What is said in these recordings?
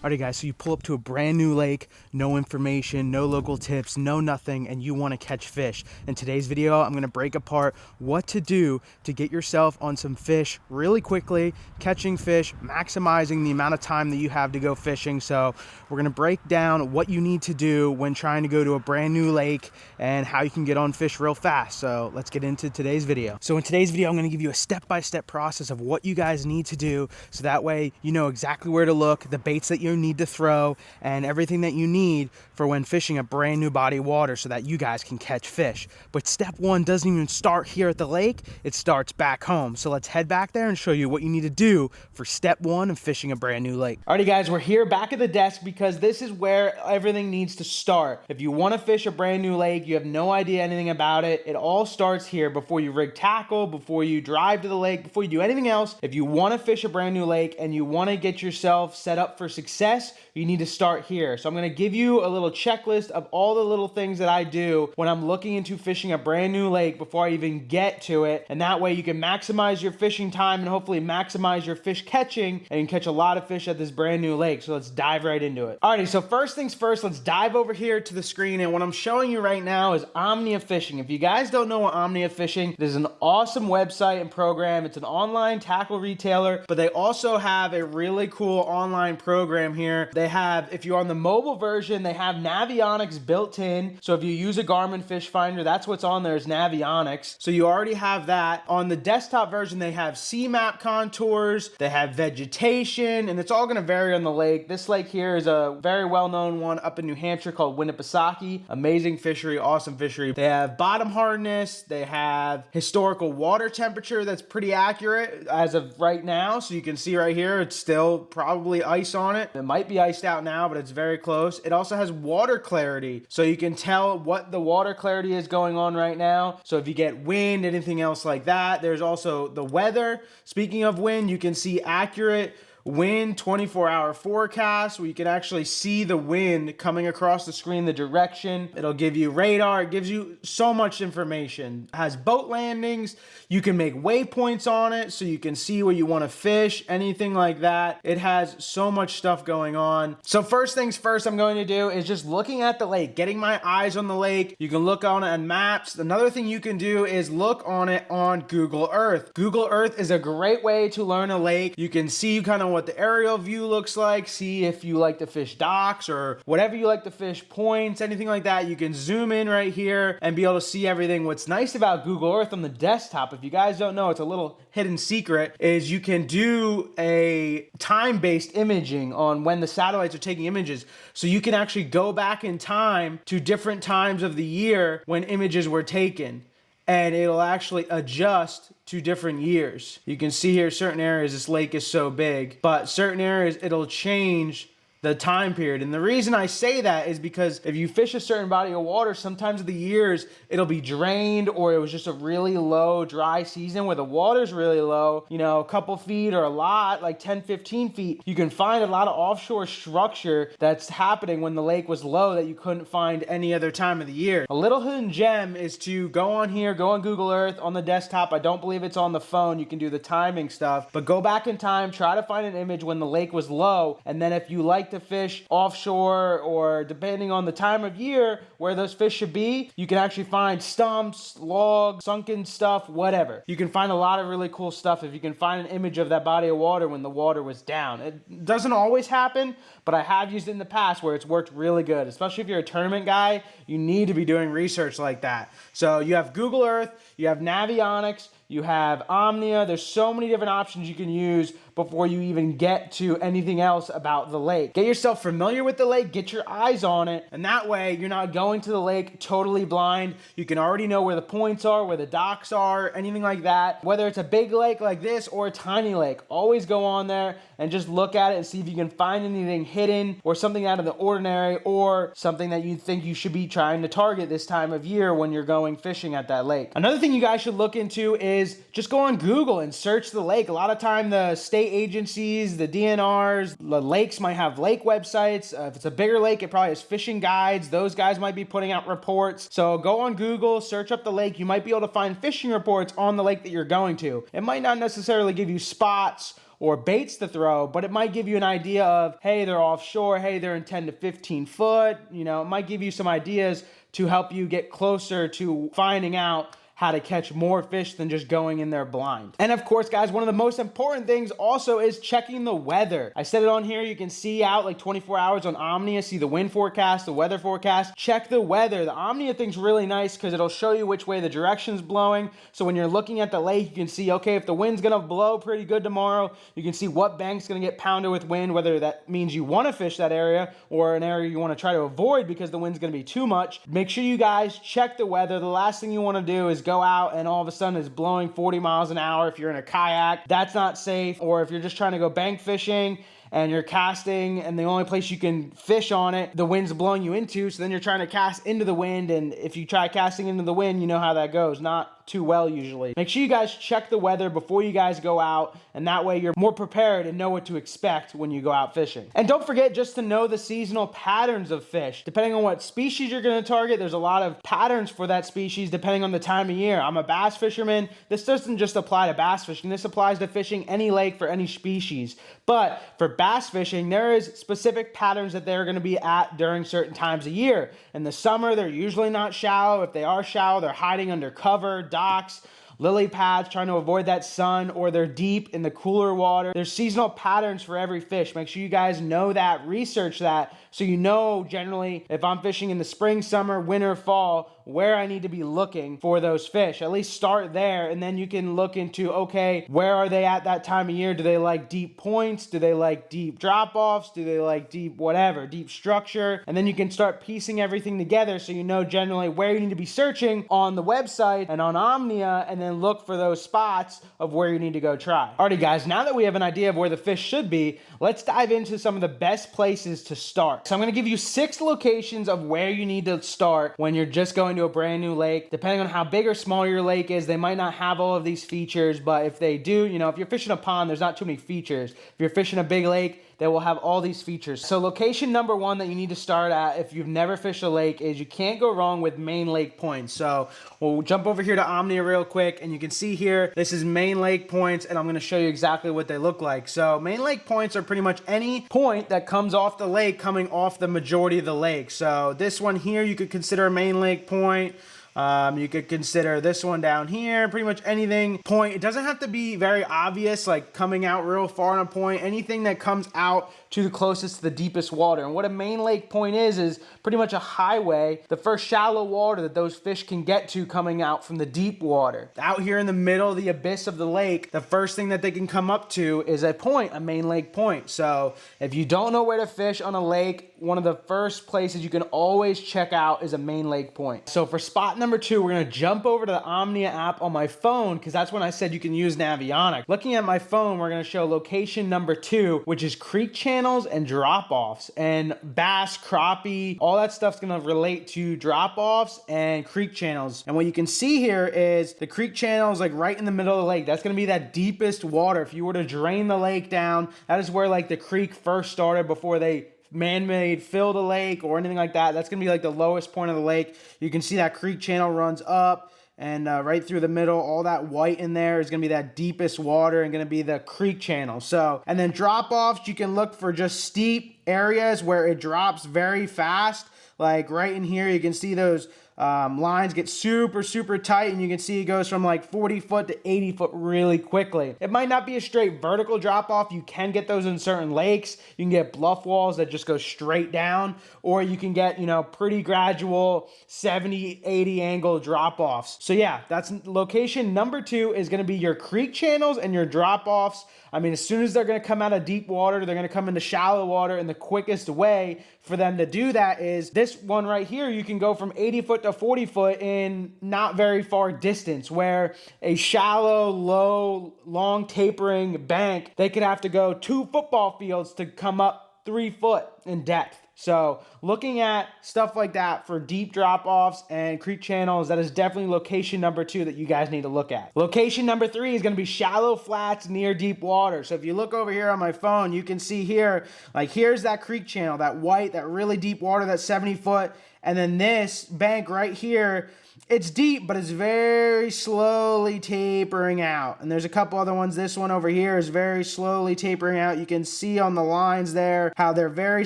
Alrighty guys, so you pull up to a brand new lake, no information, no local tips, no nothing, and you want to catch fish. In today's video, I'm going to break apart what to do to get yourself on some fish really quickly, catching fish, maximizing the amount of time that you have to go fishing. So we're going to break down what you need to do when trying to go to a brand new lake and how you can get on fish real fast. So let's get into today's video. So in today's video, I'm going to give you a step-by-step process of what you guys need to do, so that way you know exactly where to look, the baits that you need to throw, and everything that you need for when fishing a brand new body of water so that you guys can catch fish. But step one doesn't even start here at the lake, it starts back home. So let's head back there and show you what you need to do for step one of fishing a brand new lake. Alrighty guys, we're here back at the desk because this is where everything needs to start. If you want to fish a brand new lake, you have no idea anything about it, it all starts here. Before you rig tackle, before you drive to the lake, before you do anything else, if you want to fish a brand new lake and you want to get yourself set up for success, you need to start here. So I'm going to give you a little checklist of all the little things that I do when I'm looking into fishing a brand new lake before I even get to it. And that way you can maximize your fishing time and hopefully maximize your fish catching, and you can catch a lot of fish at this brand new lake. So let's dive right into it. Alrighty, so first things first, let's dive over here to the screen. And what I'm showing you right now is Omnia Fishing. If you guys don't know what Omnia Fishing, it is an awesome website and program. It's an online tackle retailer, but they also have a really cool online program here. They have, if you're on the mobile version, they have Navionics built in. So if you use a Garmin fish finder, that's what's on there is Navionics. So you already have that. On the desktop version, they have sea map contours, they have vegetation, and it's all gonna vary on the lake. This lake here is a very well-known one up in New Hampshire called Winnipesaukee. Amazing fishery, awesome fishery. They have bottom hardness, they have historical water temperature that's pretty accurate as of right now. So you can see right here, it's still probably ice on it. It might be iced out now, but it's very close. It also has water clarity, so you can tell what the water clarity is going on right now. So if you get wind, anything else like that. There's also the weather. Speaking of wind, you can see accurate wind 24-hour forecast where you can actually see the wind coming across the screen, the direction. It'll give you radar. It gives you so much information. It has boat landings. You can make waypoints on it so you can see where you want to fish, anything like that. It has so much stuff going on. So first things first I'm going to do is just looking at the lake, getting my eyes on the lake. You can look on it on maps. Another thing you can do is look on it on Google Earth. Google Earth is a great way to learn a lake. You can see kind of what the aerial view looks like, see if you like to fish docks or whatever you like to fish, points, anything like that. You can zoom in right here and be able to see everything. What's nice about Google Earth on the desktop, if you guys don't know, it's a little hidden secret, is you can do a time-based imaging on when the satellites are taking images. So you can actually go back in time to different times of the year when images were taken, and it'll actually adjust to different years. You can see here certain areas, this lake is so big, but certain areas it'll change the time period. And the reason I say that is because if you fish a certain body of water, sometimes of the years it'll be drained, or it was just a really low dry season where the water's really low, you know, a couple feet or a lot, like 10, 15 feet. You can find a lot of offshore structure that's happening when the lake was low that you couldn't find any other time of the year. A little hidden gem is to go on here, go on Google Earth on the desktop. I don't believe it's on the phone. You can do the timing stuff, but go back in time, try to find an image when the lake was low. And then if you like to fish offshore, or depending on the time of year where those fish should be, you can actually find stumps, logs, sunken stuff, whatever. You can find a lot of really cool stuff if you can find an image of that body of water when the water was down. It doesn't always happen, but I have used it in the past where it's worked really good. Especially if you're a tournament guy, you need to be doing research like that. So you have Google Earth, you have Navionics, you have Omnia. There's so many different options you can use before you even get to anything else about the lake. Get yourself familiar with the lake, get your eyes on it, and that way you're not going to the lake totally blind. You can already know where the points are, where the docks are, anything like that. Whether it's a big lake like this or a tiny lake, always go on there and just look at it and see if you can find anything hidden or something out of the ordinary, or something that you think you should be trying to target this time of year when you're going fishing at that lake. Another thing you guys should look into is just go on Google and search the lake. A lot of time the state agencies, the DNRs, the lakes might have lake websites. If it's a bigger lake, it probably has fishing guides. Those guys might be putting out reports. So go on Google, search up the lake. You might be able to find fishing reports on the lake that you're going to. It might not necessarily give you spots or baits to throw, but it might give you an idea of, hey, they're offshore, hey, they're in 10 to 15 foot. You know, it might give you some ideas to help you get closer to finding out how to catch more fish than just going in there blind. And of course, guys, one of the most important things also is checking the weather. I said it on here, you can see out like 24 hours on Omnia, see the wind forecast, the weather forecast. Check the weather. The Omnia thing's really nice because it'll show you which way the direction's blowing. So when you're looking at the lake, you can see, okay, if the wind's gonna blow pretty good tomorrow, you can see what bank's gonna get pounded with wind, whether that means you wanna fish that area or an area you wanna try to avoid because the wind's gonna be too much. Make sure you guys check the weather. The last thing you wanna do is go out and all of a sudden it's blowing 40 miles an hour if you're in a kayak. That's not safe. Or if you're just trying to go bank fishing and you're casting and the only place you can fish on it, the wind's blowing you into, so then you're trying to cast into the wind, and if you try casting into the wind, you know how that goes. Not too well usually. Make sure you guys check the weather before you guys go out, and that way you're more prepared and know what to expect when you go out fishing. And don't forget just to know the seasonal patterns of fish. Depending on what species you're gonna target, there's a lot of patterns for that species depending on the time of year. I'm a bass fisherman. This doesn't just apply to bass fishing. This applies to fishing any lake for any species. But for bass fishing, there is specific patterns that they're gonna be at during certain times of year. In the summer, they're usually not shallow. If they are shallow, they're hiding under cover, docks, lily pads, trying to avoid that sun, or they're deep in the cooler water. There's seasonal patterns for every fish. Make sure you guys know that, research that, so you know generally if I'm fishing in the spring, summer, winter, fall, where I need to be looking for those fish. At least start there, and then you can look into, okay, where are they at that time of year? Do they like deep points? Do they like deep drop-offs? Do they like deep whatever, deep structure? And then you can start piecing everything together so you know generally where you need to be searching on the website and on Omnia, and then look for those spots of where you need to go try. Alrighty guys, now that we have an idea of where the fish should be, let's dive into some of the best places to start. So I'm gonna give you 6 locations of where you need to start when you're just going to a brand new lake. Depending on how big or small your lake is, they might not have all of these features, but if they do, you know, if you're fishing a pond, there's not too many features. If you're fishing a big lake, they will have all these features. So location number 1 that you need to start at if you've never fished a lake is you can't go wrong with main lake points. So we'll jump over here to Omnia real quick, and you can see here, this is main lake points, and I'm gonna show you exactly what they look like. So main lake points are pretty much any point that comes off the lake coming off the majority of the lake. So this one here, you could consider a main lake point. You could consider this one down here, pretty much anything point. It doesn't have to be very obvious, like coming out real far on a point. Anything that comes out to the closest to the deepest water. And what a main lake point is pretty much a highway, the first shallow water that those fish can get to coming out from the deep water. Out here in the middle of the abyss of the lake, the first thing that they can come up to is a point, a main lake point. So if you don't know where to fish on a lake, one of the first places you can always check out is a main lake point. So for spot number 2, we're gonna jump over to the Omnia app on my phone, because that's when I said you can use Navionics. Looking at my phone, we're gonna show location number 2, which is creek channels and drop-offs. And bass, crappie, all that stuff's gonna relate to drop-offs and creek channels. And what you can see here is the creek channel is like right in the middle of the lake. That's gonna be that deepest water. If you were to drain the lake down, that is where like the creek first started before they man-made fill the lake or anything like that. That's gonna be like the lowest point of the lake. You can see that creek channel runs up and right through the middle. All that white in there is gonna be that deepest water and gonna be the creek channel. So, and then drop-offs, you can look for just steep areas where it drops very fast. Like right in here, you can see those lines get super tight, and you can see it goes from like 40 foot to 80 foot really quickly. It might not be a straight vertical drop off. You can get those in certain lakes. You can get bluff walls that just go straight down, or you can get, you know, pretty gradual 70, 80 angle drop offs. So yeah, that's location number 2 is going to be your creek channels and your drop offs. I mean, as soon as they're going to come out of deep water, they're going to come into shallow water, and the quickest way for them to do that is this one right here. You can go from 80 foot to 40 foot in not very far distance, where a shallow, low, long tapering bank, they could have to go 2 football fields to come up 3 foot in depth. So looking at stuff like that for deep drop-offs and creek channels, that is definitely location number 2 that you guys need to look at. Location number 3 is going to be shallow flats near deep water. So if you look over here on my phone, you can see here, like here's that creek channel, that white, that really deep water, that 70 foot. And then this bank right here It's deep, but it's very slowly tapering out. And there's a couple other ones. This one over here is very slowly tapering out. You can see on the lines there how they're very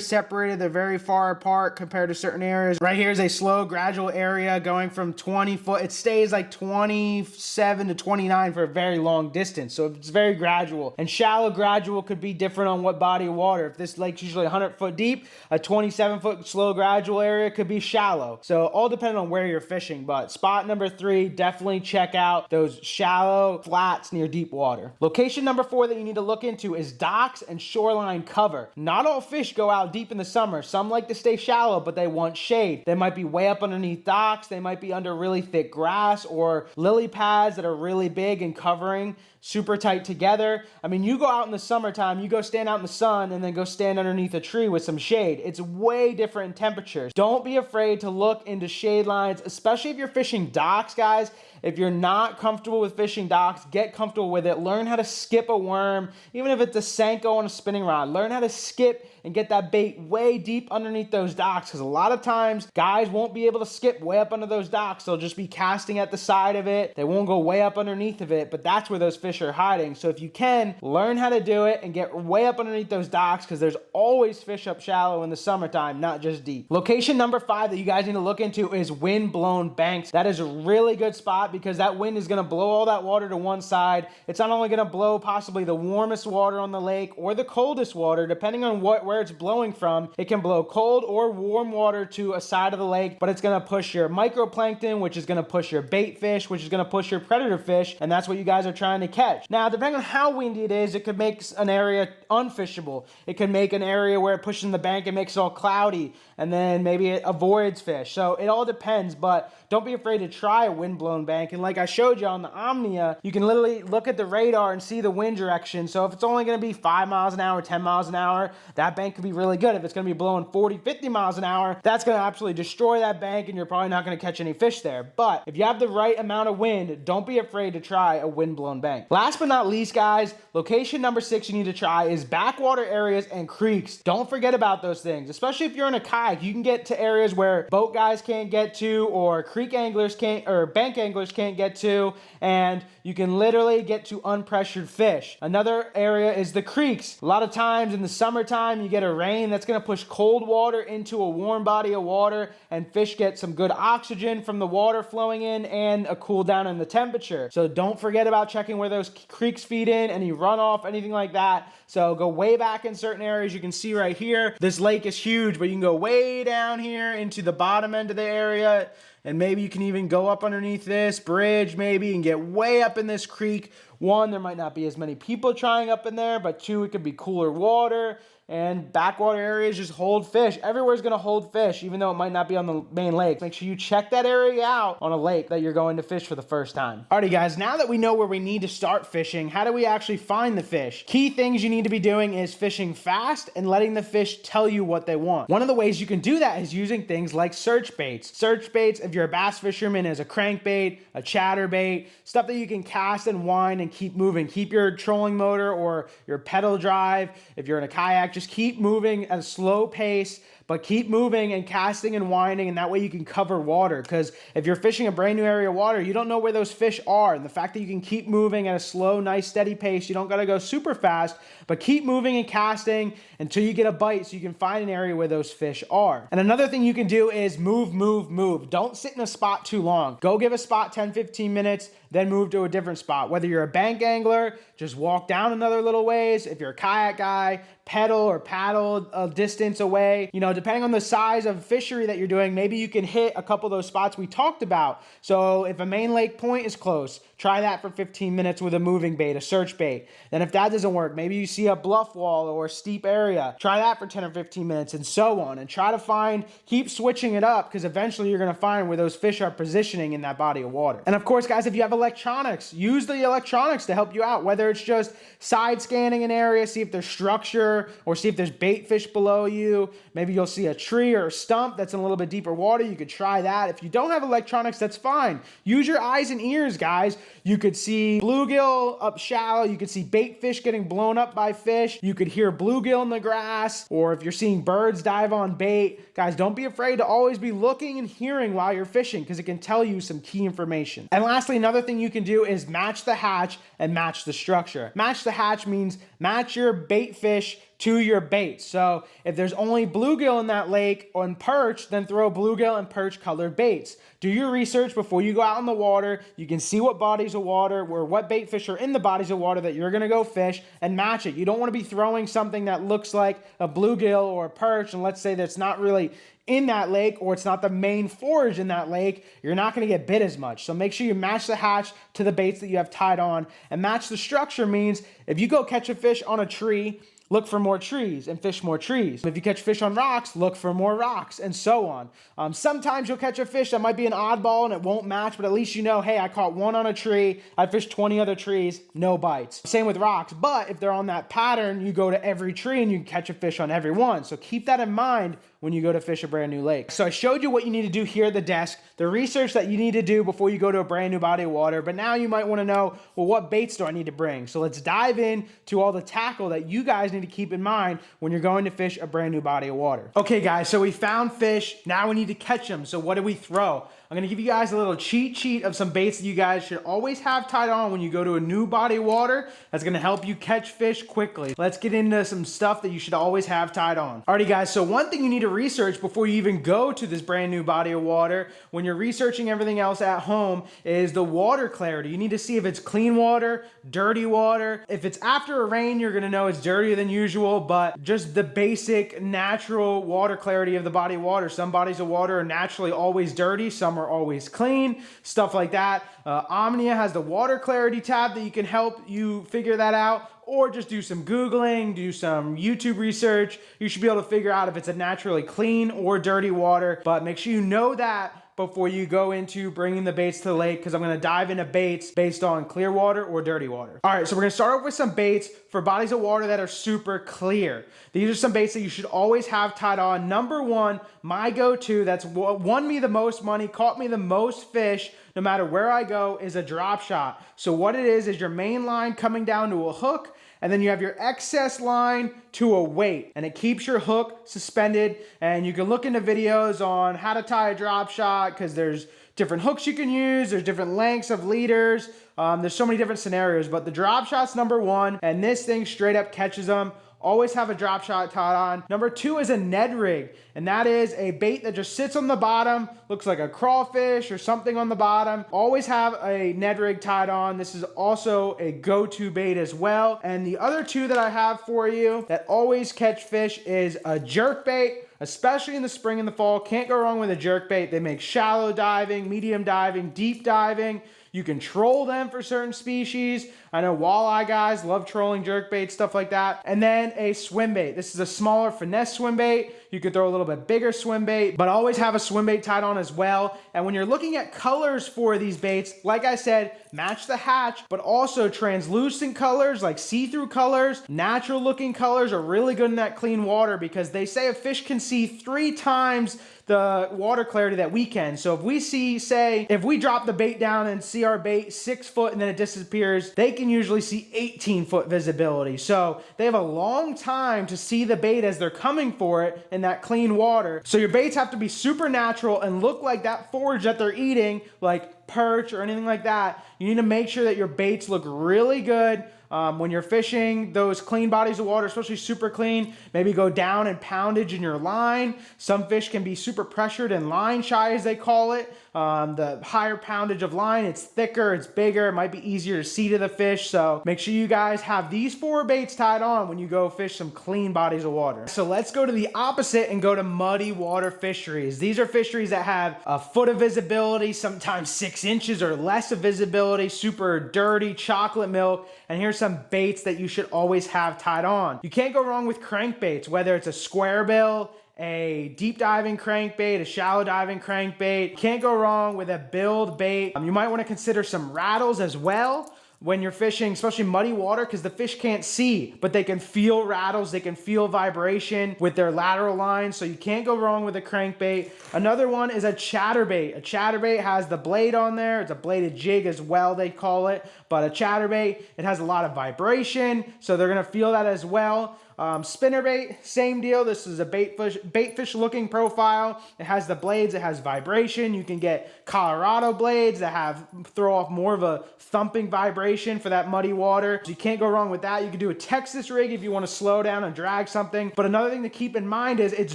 separated. They're very far apart compared to certain areas. Right here is a slow, gradual area going from 20 foot. It stays like 27 to 29 for a very long distance. So it's very gradual. And shallow gradual could be different on what body of water. If this lake's usually 100 foot deep, a 27 foot slow gradual area could be shallow. So all depending on where you're fishing. But spot number 3, definitely check out those shallow flats near deep water. Location number 4 that you need to look into is docks and shoreline cover. Not all fish go out deep in the summer. Some like to stay shallow, but they want shade. They might be way up underneath docks. They might be under really thick grass or lily pads that are really big and covering super tight together. I mean, you go out in the summertime, you go stand out in the sun and then go stand underneath a tree with some shade. It's way different in temperatures. Don't be afraid to look into shade lines, especially if you're fishing docks, guys. If you're not comfortable with fishing docks, get comfortable with it. Learn how to skip a worm, even if it's a Senko on a spinning rod. Learn how to skip and get that bait way deep underneath those docks, because a lot of times guys won't be able to skip way up under those docks. They'll just be casting at the side of it. They won't go way up underneath of it, but that's where those fish are hiding. So if you can, learn how to do it and get way up underneath those docks, because there's always fish up shallow in the summertime, not just deep. Location number 5 that you guys need to look into is wind-blown banks. That is a really good spot because that wind is going to blow all that water to one side. It's not only going to blow possibly the warmest water on the lake or the coldest water, depending on where it's blowing from. It can blow cold or warm water to a side of the lake, but it's going to push your microplankton, which is going to push your bait fish, which is going to push your predator fish, and that's what you guys are trying to catch. Now, depending on how windy it is, it could make an area unfishable. It could make an area where it pushes in the bank and makes it all cloudy, and then maybe it avoids fish. So it all depends, but don't be afraid to try a wind-blown bank. And like I showed you on the Omnia, you can literally look at the radar and see the wind direction. So if it's only going to be 5 miles an hour, 10 miles an hour, that bank could be really good. If it's going to be blowing 40, 50 miles an hour, that's going to absolutely destroy that bank and you're probably not going to catch any fish there. But if you have the right amount of wind, don't be afraid to try a wind-blown bank. Last but not least, guys, location number 6 you need to try is backwater areas and creeks. Don't forget about those things, especially if you're in a kayak. You can get to areas where boat guys can't get to, or creek anglers can't, or bank anglers can't get to, and you can literally get to unpressured fish. Another area is the creeks. A lot of times in the summertime, you get a rain that's going to push cold water into a warm body of water, and fish get some good oxygen from the water flowing in and a cool down in the temperature. So don't forget about checking where those creeks feed in, any runoff, anything like that. So go way back in certain areas. You can see right here, this lake is huge, but you can go way down here into the bottom end of the area. And maybe you can even go up underneath this bridge maybe and get way up in this creek. 1, there might not be as many people trying up in there, but 2, it could be cooler water. And backwater areas just hold fish. Everywhere's going to hold fish, even though it might not be on the main lake. Make sure you check that area out on a lake that you're going to fish for the first time. Alrighty guys, now that we know where we need to start fishing, how do we actually find the fish? Key things you need to be doing is fishing fast and letting the fish tell you what they want. One of the ways you can do that is using things like search baits. Search baits, if you're a bass fisherman, is a crankbait, a chatterbait, stuff that you can cast and wind and keep moving. Keep your trolling motor or your pedal drive. If you're in a kayak, just keep moving at a slow pace, but keep moving and casting and winding, and that way you can cover water. Because if you're fishing a brand new area of water, you don't know where those fish are. And the fact that you can keep moving at a slow, nice, steady pace, you don't got to go super fast, but keep moving and casting until you get a bite so you can find an area where those fish are. And another thing you can do is move, move, move. Don't sit in a spot too long. Go give a spot 10, 15 minutes, then move to a different spot. Whether you're a bank angler, just walk down another little ways. If you're a kayak guy, pedal or paddle a distance away. You know, depending on the size of fishery that you're doing, maybe you can hit a couple of those spots we talked about. So if a main lake point is close, try that for 15 minutes with a moving bait, a search bait. Then if that doesn't work, maybe you see a bluff wall or a steep area, try that for 10 or 15 minutes and so on. And try to find, keep switching it up, because eventually you're going to find where those fish are positioning in that body of water. And of course, guys, if you have electronics, use the electronics to help you out, whether it's just side scanning an area, see if there's structure, or see if there's bait fish below you. Maybe you'll see a tree or a stump that's in a little bit deeper water. You could try that. If you don't have electronics, that's fine. Use your eyes and ears, guys. You could see bluegill up shallow. You could see bait fish getting blown up by fish. You could hear bluegill in the grass, or if you're seeing birds dive on bait. Guys, don't be afraid to always be looking and hearing while you're fishing, because it can tell you some key information. And lastly, another thing you can do is match the hatch and match the structure. Match the hatch means match your bait fish to your bait. So if there's only bluegill in that lake on perch, then throw bluegill and perch colored baits. Do your research before you go out in the water. You can see what bodies of water or what bait fish are in the bodies of water that you're gonna go fish, and match it. You don't wanna be throwing something that looks like a bluegill or a perch, and let's say that's not really in that lake, or it's not the main forage in that lake, you're not going to get bit as much. So make sure you match the hatch to the baits that you have tied on. And match the structure means if you go catch a fish on a tree, look for more trees and fish more trees. If you catch fish on rocks, look for more rocks, and so on. Sometimes you'll catch a fish that might be an oddball and it won't match, but at least you know, hey, I caught one on a tree, I fished 20 other trees, no bites. Same with rocks, but if they're on that pattern, you go to every tree and you can catch a fish on every one. So keep that in mind when you go to fish a brand new lake. So I showed you what you need to do here at the desk, the research that you need to do before you go to a brand new body of water, but now you might wanna know, well, what baits do I need to bring? So let's dive in to all the tackle that you guys need to keep in mind when you're going to fish a brand new body of water. Okay guys, so we found fish, now we need to catch them. So what do we throw? I'm gonna give you guys a little cheat sheet of some baits that you guys should always have tied on when you go to a new body of water. That's gonna help you catch fish quickly. Let's get into some stuff that you should always have tied on. Alrighty guys, so one thing you need to research before you even go to this brand new body of water, when you're researching everything else at home, is the water clarity. You need to see if it's clean water, dirty water. If it's after a rain, you're gonna know it's dirtier than usual, but just the basic natural water clarity of the body of water. Some bodies of water are naturally always dirty, some are always clean, stuff like that. Omnia has the water clarity tab that you can help you figure that out, or just do some Googling, do some YouTube research. You should be able to figure out if it's a naturally clean or dirty water, but make sure you know that before you go into bringing the baits to the lake, because I'm going to dive into baits based on clear water or dirty water. All right, so we're going to start off with some baits for bodies of water that are super clear. These are some baits that you should always have tied on. Number one, my go-to, that's won me the most money, caught me the most fish, no matter where I go, is a drop shot. So what it is your main line coming down to a hook, and then you have your excess line to a weight, and it keeps your hook suspended. And you can look into videos on how to tie a drop shot, because there's different hooks you can use, there's different lengths of leaders, there's so many different scenarios, but the drop shot's number one, and this thing straight up catches them. Always have a drop shot tied on. Number two is a Ned rig, and that is a bait that just sits on the bottom, looks like a crawfish or something on the bottom. Always have a Ned rig tied on. This is also a go-to bait as well. And the other two that I have for you that always catch fish is a jerk bait, especially in the spring and the fall. Can't go wrong with a jerk bait. They make shallow diving, medium diving, deep diving. You can troll them for certain species. I know walleye guys love trolling jerkbait, stuff like that. And then a swim bait. This is a smaller finesse swim bait. You could throw a little bit bigger swim bait, but always have a swim bait tied on as well. And when you're looking at colors for these baits, like I said, match the hatch, but also translucent colors like see-through colors, natural looking colors are really good in that clean water, because they say a fish can see 3 times the water clarity that we can. So if we see, say, if we drop the bait down and see our bait 6 foot and then it disappears, they can usually see 18-foot visibility. So they have a long time to see the bait as they're coming for it in that clean water. So your baits have to be super natural and look like that forage that they're eating, like perch or anything like that. You need to make sure that your baits look really good. When you're fishing those clean bodies of water, especially super clean, maybe go down in poundage in your line. Some fish can be super pressured and line shy, as they call it. The higher poundage of line, it's thicker, it's bigger, it might be easier to see to the fish. So make sure you guys have these 4 baits tied on when you go fish some clean bodies of water. So let's go to the opposite and go to muddy water fisheries. These are fisheries that have a foot of visibility, sometimes 6 inches or less of visibility, super dirty, chocolate milk. And here's some baits that you should always have tied on. You can't go wrong with crankbaits, whether it's a square bill, a deep diving crankbait, a shallow diving crankbait. Can't go wrong with a build bait. You might want to consider some rattles as well. when you're fishing, especially muddy water, because the fish can't see, but they can feel rattles, they can feel vibration with their lateral lines, so you can't go wrong with a crankbait. Another one is a chatterbait. A chatterbait has the blade on there. It's a bladed jig as well, they call it, but a chatterbait, it has a lot of vibration, so they're gonna feel that as well. Spinnerbait, same deal. This is a bait fish looking profile. It has the blades, it has vibration. You can get Colorado blades that throw off more of a thumping vibration for that muddy water. So you can't go wrong with that. You can do a Texas rig if you want to slow down and drag something. But another thing to keep in mind is it's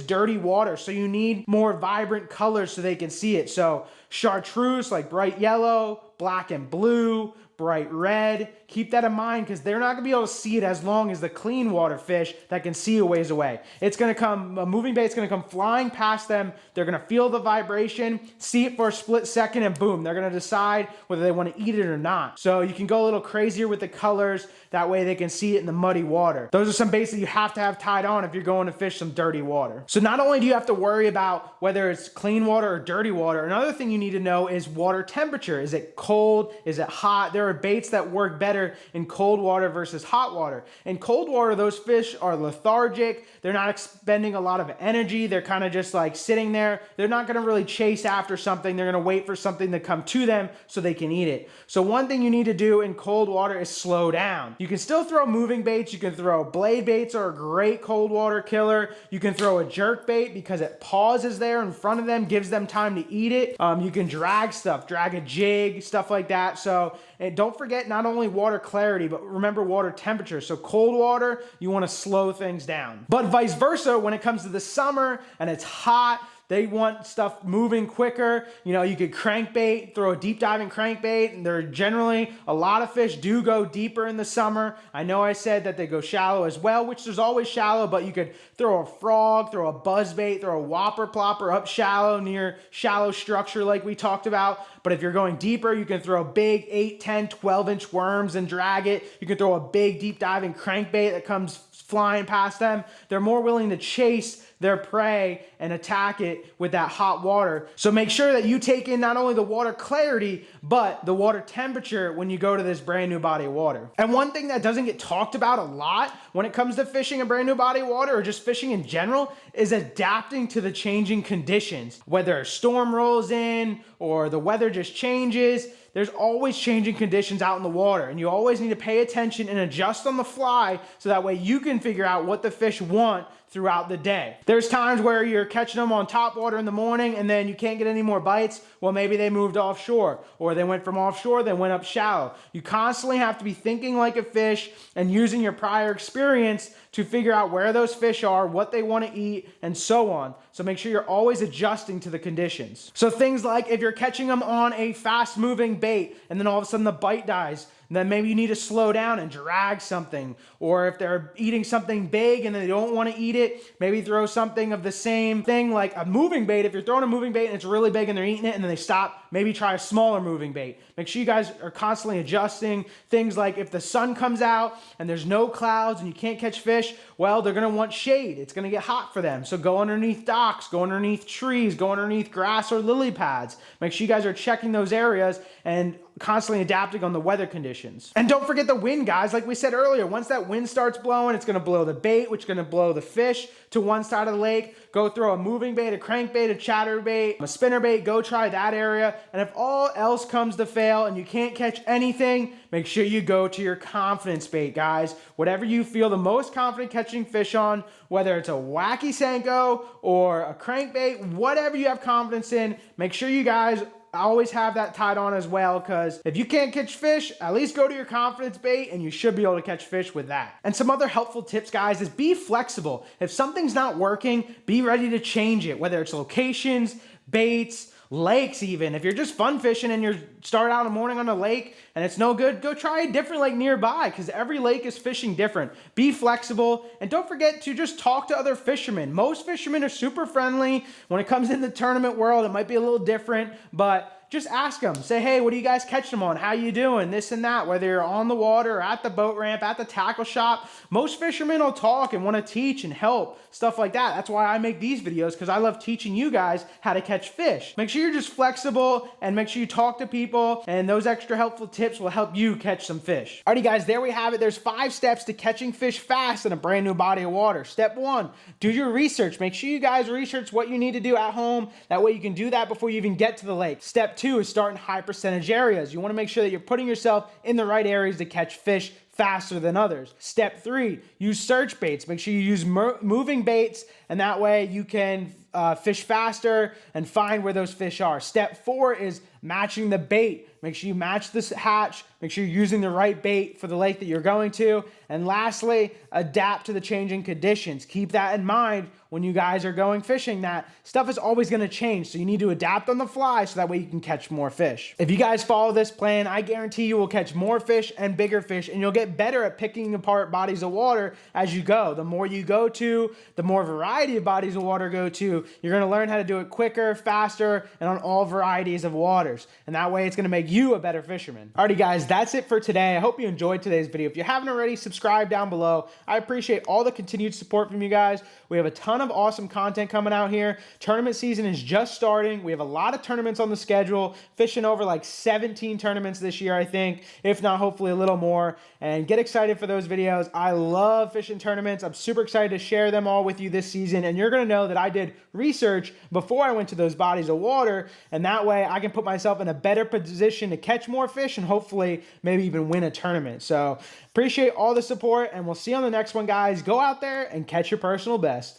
dirty water, so you need more vibrant colors so they can see it. So chartreuse, like bright yellow, black and blue, bright red. Keep that in mind because they're not gonna be able to see it as long as the clean water fish that can see a ways away. It's gonna come, a moving bait's gonna come flying past them. They're gonna feel the vibration, see it for a split second, and boom, they're gonna decide whether they wanna eat it or not. So you can go a little crazier with the colors. That way they can see it in the muddy water. Those are some baits that you have to have tied on if you're going to fish some dirty water. So not only do you have to worry about whether it's clean water or dirty water, another thing you need to know is water temperature. Is it cold? Is it hot? There are baits that work better in cold water versus hot water. In cold water, those fish are lethargic. They're not expending a lot of energy. They're kind of just like sitting there. They're not gonna really chase after something. They're gonna wait for something to come to them so they can eat it. So one thing you need to do in cold water is slow down. You can still throw moving baits. You can throw blade baits, are a great cold water killer. You can throw a jerk bait because it pauses there in front of them, gives them time to eat it. You can drag stuff, drag a jig, stuff like that. So, and don't forget not only water clarity, but remember water temperature. So cold water, you want to slow things down. But vice versa, when it comes to the summer and it's hot, they want stuff moving quicker. You know, you could crankbait, throw a deep diving crankbait, and there are generally a lot of fish do go deeper in the summer. I know I said that they go shallow as well, which there's always shallow, but you could throw a frog, throw a buzzbait, throw a whopper plopper up shallow near shallow structure like we talked about. But if you're going deeper, you can throw big 8, 10, 12-inch worms and drag it. You can throw a big deep diving crankbait that comes flying past them. They're more willing to chase their prey and attack it with that hot water. So make sure that you take in not only the water clarity, but the water temperature when you go to this brand new body of water. And one thing that doesn't get talked about a lot when it comes to fishing a brand new body of water or just fishing in general is adapting to the changing conditions. Whether a storm rolls in or the weather just changes, there's always changing conditions out in the water, and you always need to pay attention and adjust on the fly so that way you can figure out what the fish want throughout the day. There's times where you're catching them on top water in the morning and then you can't get any more bites. Well, maybe they moved offshore, or they went from offshore, they went up shallow. You constantly have to be thinking like a fish and using your prior experience to figure out where those fish are, what they want to eat, and so on. So make sure you're always adjusting to the conditions. So things like if you're catching them on a fast moving bait and then all of a sudden the bite dies, then maybe you need to slow down and drag something. Or if they're eating something big and they don't want to eat it, maybe throw something of the same thing like a moving bait. If you're throwing a moving bait and it's really big and they're eating it and then they stop, maybe try a smaller moving bait. Make sure you guys are constantly adjusting. Things like if the sun comes out and there's no clouds and you can't catch fish, well, they're gonna want shade. It's gonna get hot for them. So go underneath docks, go underneath trees, go underneath grass or lily pads. Make sure you guys are checking those areas and constantly adapting on the weather conditions. And don't forget the wind, guys. Like we said earlier, once that wind starts blowing, it's gonna blow the bait, which is gonna blow the fish to one side of the lake. Go throw a moving bait, a crankbait, a chatterbait, a spinnerbait, go try that area. And if all else comes to fail and you can't catch anything, make sure you go to your confidence bait, guys. Whatever you feel the most confident catching fish on, whether it's a wacky Senko or a crankbait, whatever you have confidence in, make sure you guys always have that tied on as well, because if you can't catch fish, at least go to your confidence bait and you should be able to catch fish with that. And some other helpful tips, guys, is be flexible. If something's not working, be ready to change it, whether it's locations, baits, lakes even. If you're just fun fishing and you're start out in the morning on a lake and it's no good, go try a different lake nearby, because every lake is fishing different. Be flexible, and don't forget to just talk to other fishermen. Most fishermen are super friendly. When it comes in the tournament world, it might be a little different, but just ask them. Say, hey, what do you guys catch them on? How you doing? This and that. Whether you're on the water or at the boat ramp, at the tackle shop, most fishermen will talk and want to teach and help, stuff like that. That's why I make these videos, because I love teaching you guys how to catch fish. Make sure you're just flexible and make sure you talk to people, and those extra helpful tips will help you catch some fish. Alrighty guys, there we have it. There's 5 steps to catching fish fast in a brand new body of water. Step 1, do your research. Make sure you guys research what you need to do at home. That way you can do that before you even get to the lake. Step 2 is start in high percentage areas. You want to make sure that you're putting yourself in the right areas to catch fish faster than others. Step 3, use search baits. Make sure you use moving baits, and that way you can fish faster and find where those fish are. Step 4 is matching the bait. Make sure you match this hatch. Make sure you're using the right bait for the lake that you're going to. And lastly, adapt to the changing conditions. Keep that in mind when you guys are going fishing, that stuff is always going to change. So you need to adapt on the fly so that way you can catch more fish. If you guys follow this plan, I guarantee you will catch more fish and bigger fish, and you'll get better at picking apart bodies of water as you go. The more you go to, the more variety of bodies of water go to, you're going to learn how to do it quicker, faster, and on all varieties of waters. And that way it's going to make you a better fisherman. Alrighty guys, that's it for today. I hope you enjoyed today's video. If you haven't already, subscribe down below. I appreciate all the continued support from you guys. We have a ton of awesome content coming out here. Tournament season is just starting. We have a lot of tournaments on the schedule, fishing over like 17 tournaments this year, I think, if not hopefully a little more. And get excited for those videos. I love fishing tournaments. I'm super excited to share them all with you this season. And you're going to know that I did research before I went to those bodies of water. And that way I can put myself in a better position to catch more fish and hopefully maybe even win a tournament. So appreciate all the support, and we'll see you on the next one, guys. Go out there and catch your personal best.